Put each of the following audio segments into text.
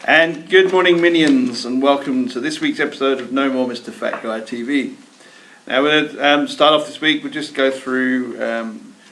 And good morning, minions, and welcome to this week's episode of No More Mr. Fat Guy TV. Now we're going to start off this week. We'll just go through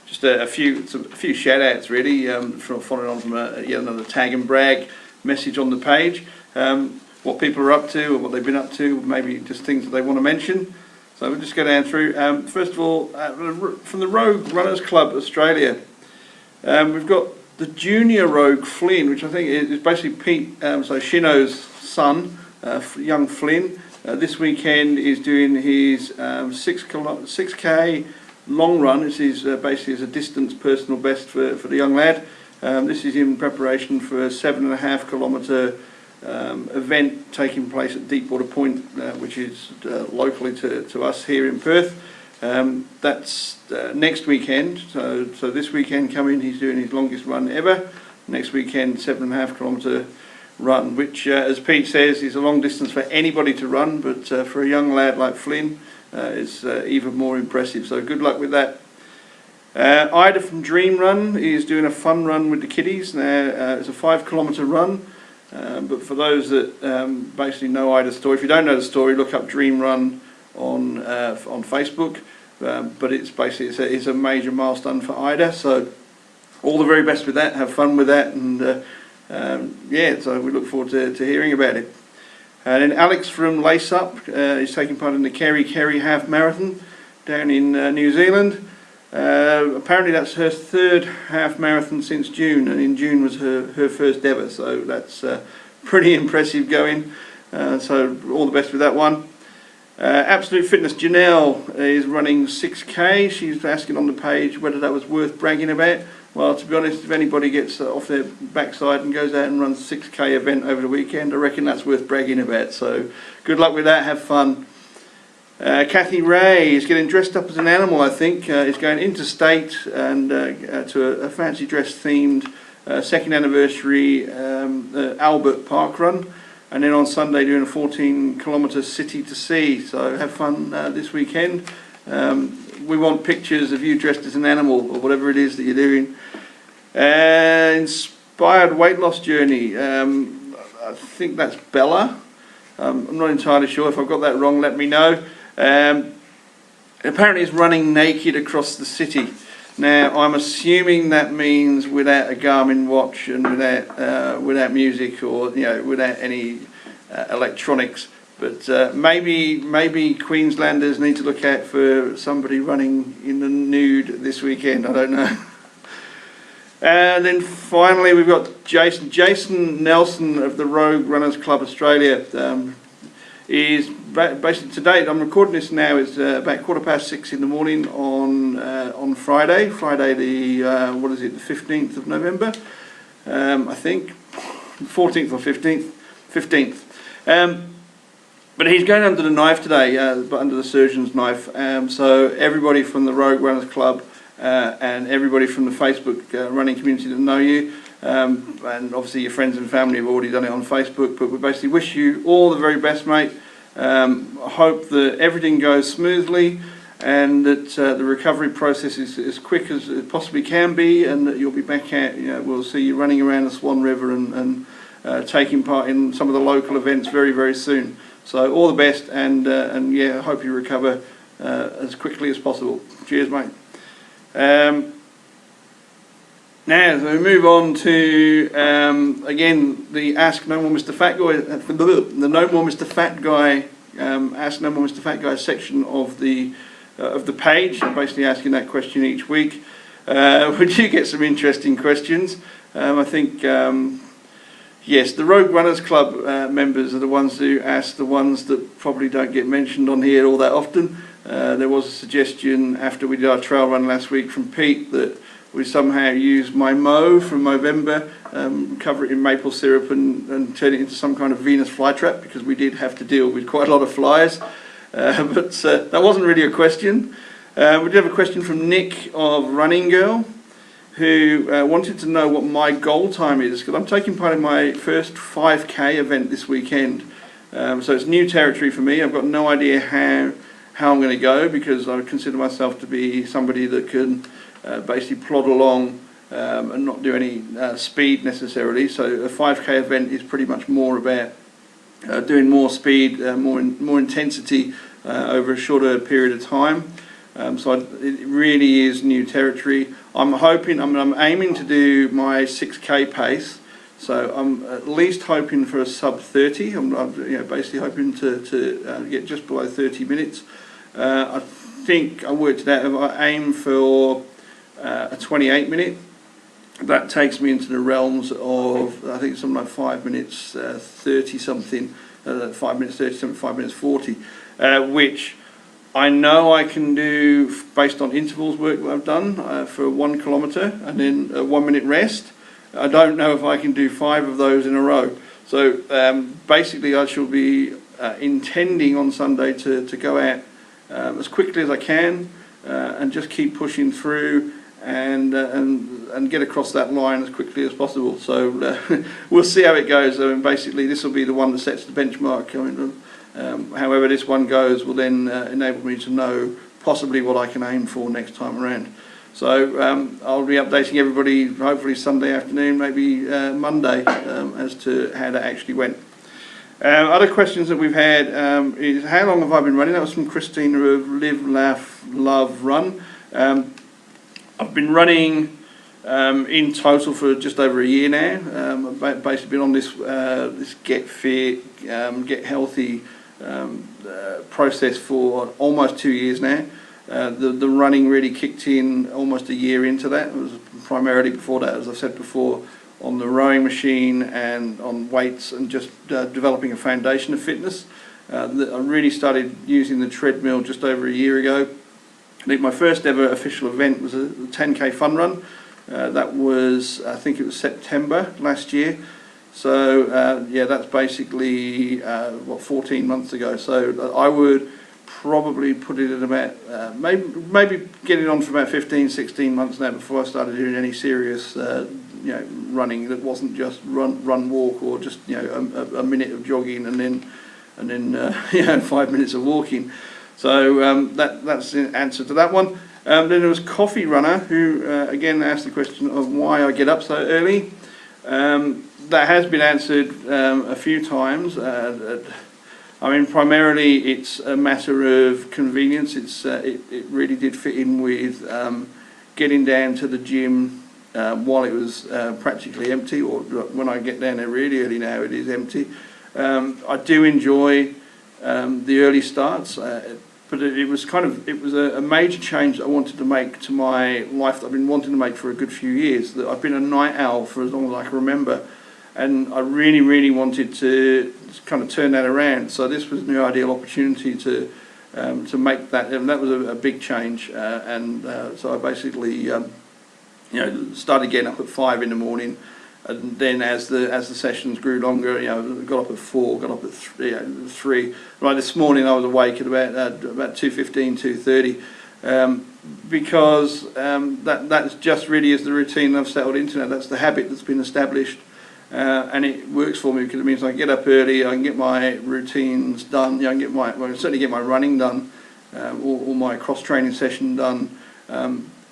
just a few shout outs really, from following on from yet another tag and brag message on the page. What people are up to, or what they've been up to, maybe just things that they want to mention. So we'll just go down through. First of all, from the Rogue Runners Club Australia, we've got the Junior Rogue Flynn, which I think is basically Pete, so Shino's son, young Flynn. This weekend is doing his 6K long run. This is basically as a distance personal best for the young lad. This is in preparation for a 7.5 kilometre event taking place at Deepwater Point, which is locally to us here in Perth. That's next weekend, so this weekend coming he's doing his longest run ever. Next weekend 7.5 kilometre run, which as Pete says is a long distance for anybody to run, but for a young lad like Flynn it's even more impressive, so good luck with that. Ida from Dream Run is doing a fun run with the kiddies. Now it's a 5 kilometre run, but for those that basically know Ida's story, if you don't know the story, look up Dream Run on Facebook. But it's basically it's a major milestone for Ida, so all the very best with that. Have fun with that, and yeah, so we look forward to hearing about it. And then Alex from Lace Up is taking part in the Kerry Half Marathon down in New Zealand. Apparently that's her third half marathon since June, and in June was her first ever, so that's pretty impressive going. So all the best with that one. Absolute Fitness Janelle is running 6K. She's asking on the page whether that was worth bragging about. Well, to be honest, if anybody gets off their backside and goes out and runs a 6K event over the weekend, I reckon that's worth bragging about. So good luck with that, have fun. Kathy Ray is getting dressed up as an animal, I think. Is going interstate and to a fancy dress themed second anniversary Albert Park run. And then on Sunday doing a 14 kilometre city to sea, so have fun this weekend. We want pictures of you dressed as an animal or whatever it is that you're doing. Inspired weight loss journey, I think that's Bella. I'm not entirely sure. If I've got that wrong, let me know. Apparently it's running naked across the city. Now I'm assuming that means without a Garmin watch and without music, or without any electronics. But maybe Queenslanders need to look out for somebody running in the nude this weekend. I don't know. And then finally we've got Jason Nelson of the Rogue Runners Club Australia. Is basically to date, I'm recording this now, it's about 6:15 in the morning on Friday the what is it, the 15th of November, I think 14th or 15th. But he's going under the knife today, but under the surgeon's knife. So everybody from the Rogue Runners Club and everybody from the Facebook running community that know you, and obviously your friends and family have already done it on Facebook, but we basically wish you all the very best, mate. I hope that everything goes smoothly and that the recovery process is as quick as it possibly can be, and that you'll be back out, we'll see you running around the Swan River and taking part in some of the local events very, very soon. So all the best, and yeah, I hope you recover as quickly as possible. Cheers, mate. Now, so we move on to, again, the Ask No More Mr. Fat Guy, the No More Mr. Fat Guy, Ask No More Mr. Fat Guy section of the page. I'm basically asking that question each week. We do get some interesting questions. I think, yes, the Rogue Runners Club members are the ones who ask the ones that probably don't get mentioned on here all that often. There was a suggestion after we did our trail run last week from Pete that we somehow use my Mo from Movember, cover it in maple syrup and turn it into some kind of Venus flytrap, because we did have to deal with quite a lot of flies. But that wasn't really a question. We did have a question from Nick of Running Girl, who wanted to know what my goal time is, because I'm taking part in my first 5K event this weekend. So it's new territory for me. I've got no idea how I'm going to go, because I consider myself to be somebody that can basically plod along and not do any speed necessarily. So a 5K event is pretty much more about doing more speed, more intensity over a shorter period of time. It really is new territory. I'm aiming to do my 6K pace. So I'm at least hoping for a sub 30. I'm basically hoping to get just below 30 minutes. I think I worked it out. If I aim for a 28 minute, that takes me into the realms of, I think, something like 5 minutes 30 something, 5 minutes 30 something, 5 minutes 40, which I know I can do based on intervals work that I've done for 1 kilometre and then a 1 minute rest. I don't know if I can do 5 of those in a row. So basically I shall be intending on Sunday to go out as quickly as I can and just keep pushing through and get across that line as quickly as possible. So we'll see how it goes. Basically this will be the one that sets the benchmark. However this one goes will then enable me to know possibly what I can aim for next time around. So I'll be updating everybody hopefully Sunday afternoon, maybe Monday, as to how that actually went. Other questions that we've had is how long have I been running? That was from Christina of Live, Laugh, Love, Run. I've been running in total for just over a year now. I've basically been on this get fit, get healthy process for almost 2 years now. The running really kicked in almost a year into that. It was primarily before that, as I've said before, on the rowing machine and on weights and just developing a foundation of fitness. I really started using the treadmill just over a year ago. I think my first ever official event was a 10K fun run. That was, I think it was September last year. So yeah, that's basically 14 months ago. So I would probably put it at about maybe getting on for about 15-16 months now before I started doing any serious running that wasn't just run walk or just a minute of jogging and then 5 minutes of walking. So that's the answer to that one. Then there was Coffee Runner who again asked the question of why I get up so early. That has been answered a few times. Primarily it's a matter of convenience. It really did fit in with getting down to the gym while it was practically empty, or when I get down there really early now, it is empty. I do enjoy the early starts, but it was a major change that I wanted to make to my life that I've been wanting to make for a good few years. That I've been a night owl for as long as I can remember. And I really, really wanted to kind of turn that around. So this was the ideal opportunity to make that, and that was a big change. So I basically, started getting up at 5 in the morning, and then as the sessions grew longer, got up at 4, got up at 3. Right, this morning I was awake at about 2:15, 2:30. Because that's just really is the routine I've settled into now. That's the habit that's been established. And it works for me because it means I can get up early, I can get my routines done, I can certainly get my running done, or my cross-training session done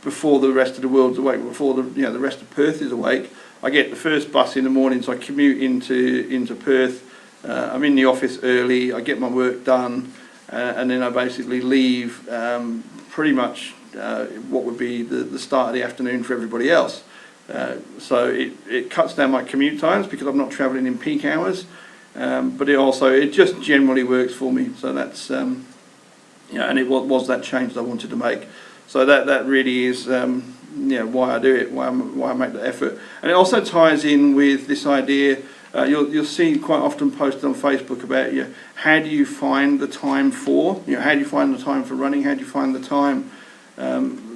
before the rest of the world's awake, before the rest of Perth is awake. I get the first bus in the morning, so I commute into Perth. I'm in the office early, I get my work done, and then I basically leave pretty much what would be the start of the afternoon for everybody else. So it cuts down my commute times because I'm not travelling in peak hours, but it just generally works for me. So that's and it was that change that I wanted to make. So that really is why I do it, why I make the effort, and it also ties in with this idea. You'll see quite often posted on Facebook about how do you find the time for how do you find the time for running, how do you find the time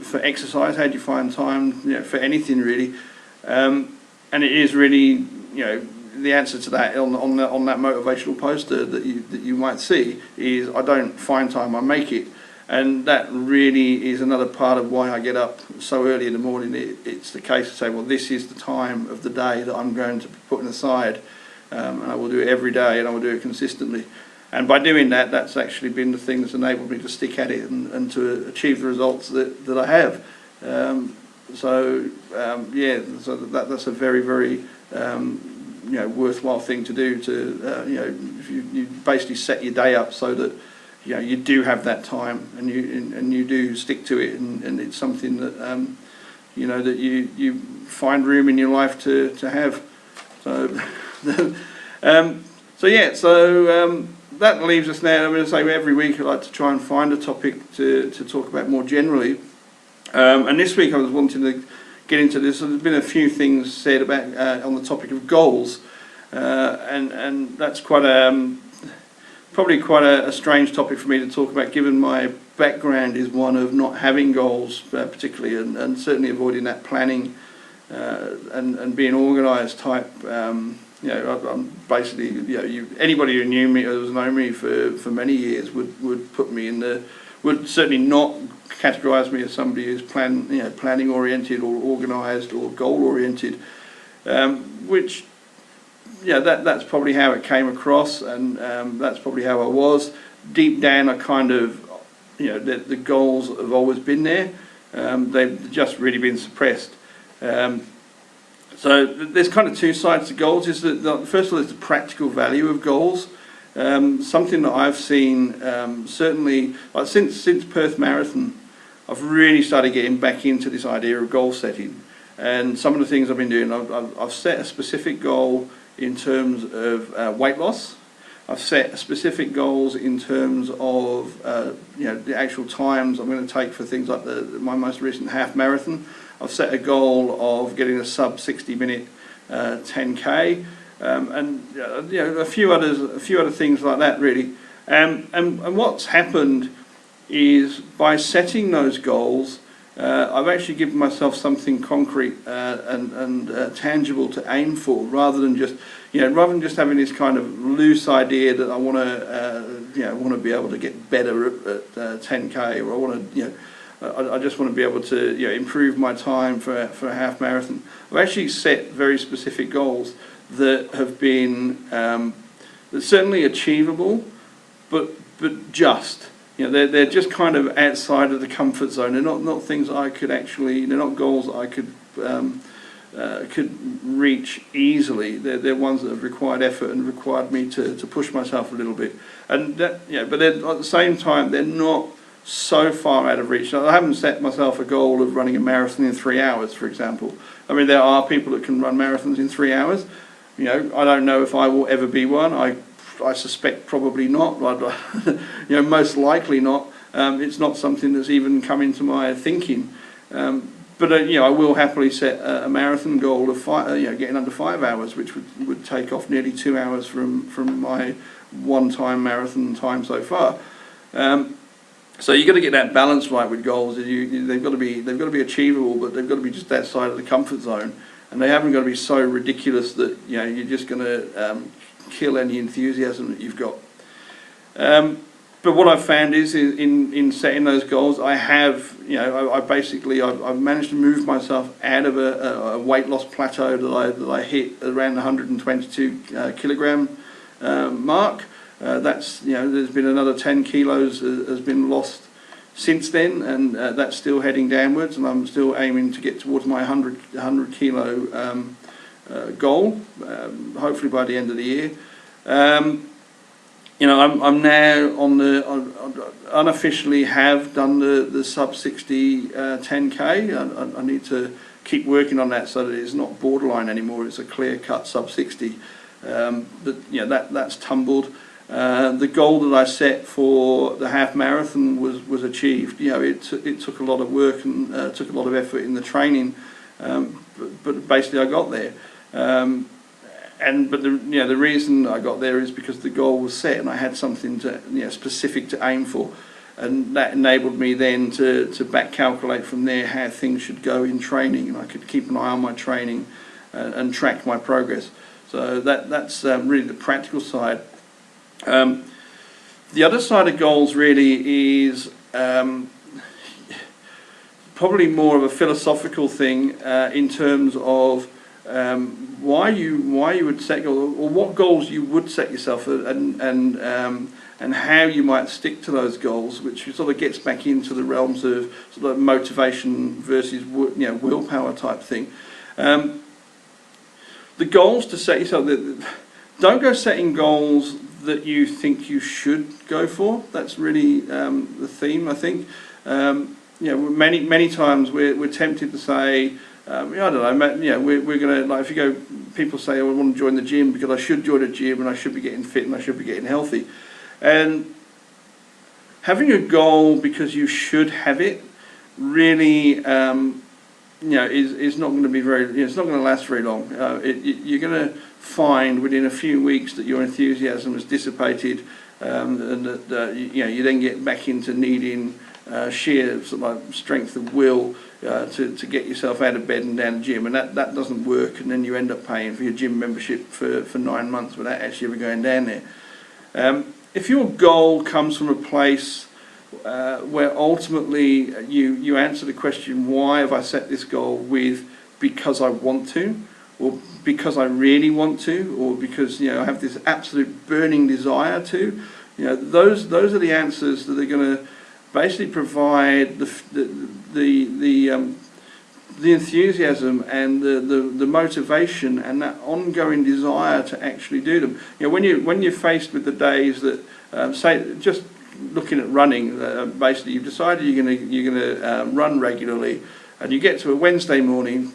for exercise, how do you find time for anything really, and it is really the answer to that on that motivational poster that you might see is I don't find time, I make it. And that really is another part of why I get up so early in the morning. It's the case to say, well, this is the time of the day that I'm going to be putting aside, and I will do it every day and I will do it consistently. And by doing that, that's actually been the thing that's enabled me to stick at it and to achieve the results that I have. So that's a very, very worthwhile thing to do. If you basically set your day up so that you do have that time, and you do stick to it, and it's something that that you find room in your life to have. So that leaves us now. I'm going to say every week I like to try and find a topic to talk about more generally. And this week I was wanting to get into this. There's been a few things said about on the topic of goals, and that's probably quite a strange topic for me to talk about, given my background is one of not having goals particularly, and certainly avoiding that planning and being organised type. I'm basically, anybody who knew me, who's known me for many years, would put me in would certainly not categorise me as somebody who's planning oriented or organised or goal oriented, which that's probably how it came across, and that's probably how I was. Deep down, I kind of, the goals have always been there. They've just really been suppressed. So there's kind of two sides to goals. Is that first of all, there's the practical value of goals. Something that I've seen certainly, like since Perth Marathon, I've really started getting back into this idea of goal setting. And some of the things I've been doing, I've set a specific goal in terms of weight loss. I've set specific goals in terms of the actual times I'm going to take for things like my most recent half marathon. I've set a goal of getting a sub 60 minute 10k, and a few other things like that really. And what's happened is, by setting those goals, I've actually given myself something concrete and tangible to aim for, rather than just having this kind of loose idea that I want to be able to get better at 10k, or I want to I just want to be able to improve my time for a half marathon. I've actually set very specific goals that have been certainly achievable, but just. They're just kind of outside of the comfort zone. They're not things that I could actually. They're not goals that I could reach easily. They're ones that have required effort and required me to push myself a little bit. And but at the same time, they're not so far out of reach. I haven't set myself a goal of running a marathon in 3 hours, for example. I mean, there are people that can run marathons in 3 hours. I don't know if I will ever be one. I suspect probably not. Most likely not. It's not something that's even come into my thinking. But I will happily set a marathon goal of getting under 5 hours, which would take off nearly 2 hours from my one-time marathon time so far. So you've got to get that balance right with goals. They've got to be achievable, but they've got to be just outside of the comfort zone, and they haven't got to be so ridiculous that you're just going to kill any enthusiasm that you've got. But what I've found is in setting those goals, I've managed to move myself out of a weight loss plateau that I hit around the 122 kilogram mark. There's been another 10 kilos has been lost since then, and that's still heading downwards, and I'm still aiming to get towards my 100 kilo goal, hopefully by the end of the year. I'm now unofficially have done the sub 60 10k. I need to keep working on that so that it's not borderline anymore. It's a clear cut sub 60. That's tumbled. The goal that I set for the half marathon was achieved. It took a lot of work and took a lot of effort in the training, but basically I got there. But the reason I got there is because the goal was set and I had something specific to aim for, and that enabled me then to back calculate from there how things should go in training, and I could keep an eye on my training and track my progress. So that's really the practical side. The other side of goals really is probably more of a philosophical thing in terms of why you would set goals, or what goals you would set yourself, and how you might stick to those goals, which sort of gets back into the realms of sort of motivation versus willpower type thing. The goals to set yourself, don't go setting goals that you think you should go for. That's really the theme, I think. Many times we're tempted to say, I don't know, we're going to, like, if you go, people say, oh, I want to join the gym because I should join a gym and I should be getting fit and I should be getting healthy. And having a goal because you should have it really, is not going to be it's not going to last very long. You're going to find within a few weeks that your enthusiasm has dissipated, and that you then get back into needing sheer sort of like strength of will to get yourself out of bed and down the gym, and that doesn't work, and then you end up paying for your gym membership for 9 months without actually ever going down there. If your goal comes from a place where ultimately you answer the question, why have I set this goal, with because I want to, or because I really want to, or because I have this absolute burning desire to, those are the answers that are going to basically provide the enthusiasm and the motivation and that ongoing desire to actually do them. When you're faced with the days that say, just looking at running, basically you've decided you're gonna run regularly, and you get to a Wednesday morning.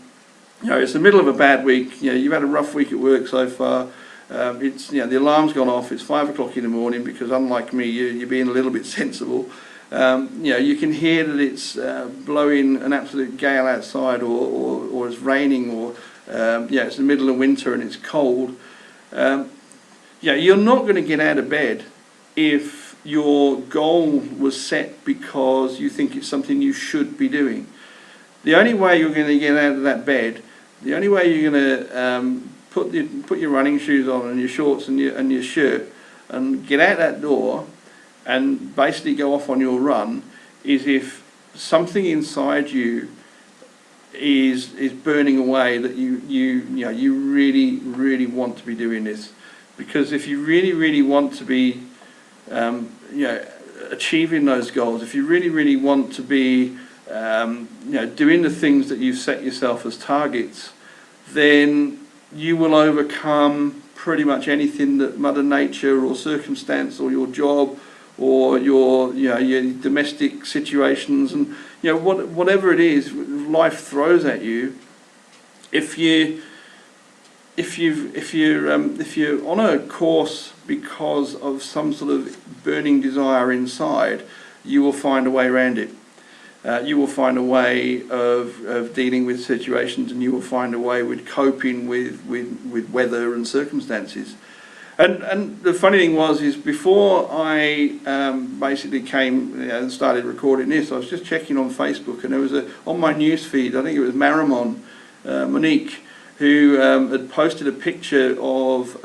It's the middle of a bad week. You've had a rough week at work so far. It's the alarm's gone off. It's 5 o'clock in the morning because, unlike me, you're being a little bit sensible. You can hear that it's blowing an absolute gale outside, or it's raining, or it's the middle of winter and it's cold. You're not going to get out of bed if your goal was set because you think it's something you should be doing. The only way you're going to get out of that bed, the only way you're going to put your running shoes on and your shorts and your shirt and get out that door and basically go off on your run, is if something inside you is burning away, that you really want to be doing this. Because if you really want to be achieving those goals, if you really want to be doing the things that you've set yourself as targets, then you will overcome pretty much anything that Mother Nature or circumstance or your job or your domestic situations and whatever it is life throws at you. If you're on a course because of some sort of burning desire inside, you will find a way around it. You will find a way of dealing with situations, and you will find a way with coping with weather and circumstances. And the funny thing is before I basically came and started recording this, I was just checking on Facebook, and there was on my news feed, I think it was Marimon, Monique, who had posted a picture of,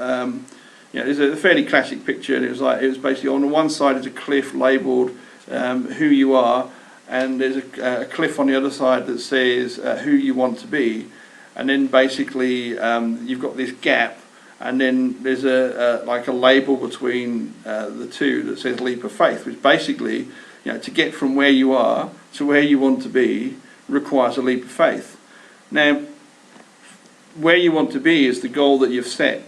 it's a fairly classic picture, and it was basically on one side is a cliff labelled who you are, and there's a cliff on the other side that says who you want to be, and then basically you've got this gap, and then there's a label between the two that says leap of faith, which basically, to get from where you are to where you want to be requires a leap of faith. Now, where you want to be is the goal that you've set.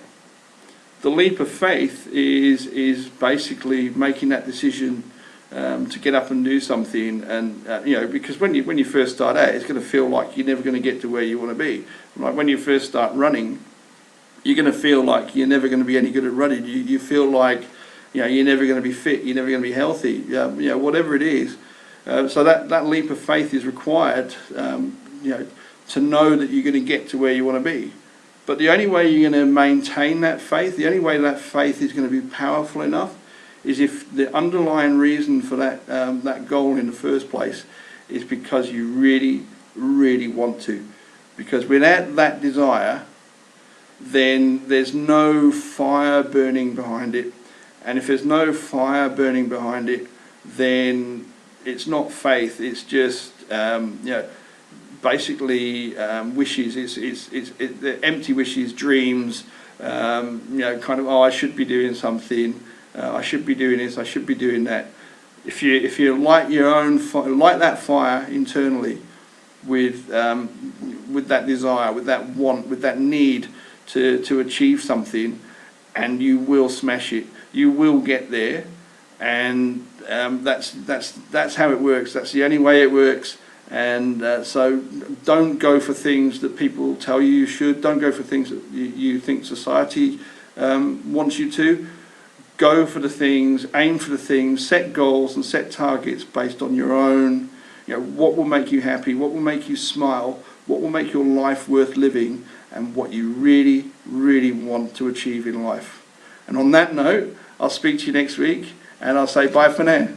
The leap of faith is basically making that decision to get up and do something, and because when you first start out, it's going to feel like you're never going to get to where you want to be. Like when you first start running, you're going to feel like you're never going to be any good at running. You feel like you're never going to be fit, you're never going to be healthy, whatever it is. So that leap of faith is required, to know that you're going to get to where you want to be. But the only way you're going to maintain that faith, the only way that faith is going to be powerful enough, is if the underlying reason for that goal in the first place is because you really want to. Because without that desire, then there's no fire burning behind it. And if there's no fire burning behind it, then it's not faith, it's just basically wishes. It's empty wishes, dreams. Kind of, oh, I should be doing something. I should be doing this. I should be doing that. If you light your own light that fire internally with that desire, with that want, with that need to achieve something, and you will smash it. You will get there, and that's how it works. That's the only way it works. And so don't go for things that people tell you should. Don't go for things that you think society wants you to. Go for the things, aim for the things, set goals and set targets based on your own, what will make you happy, what will make you smile, what will make your life worth living, and what you really, really want to achieve in life. And on that note, I'll speak to you next week, and I'll say bye for now.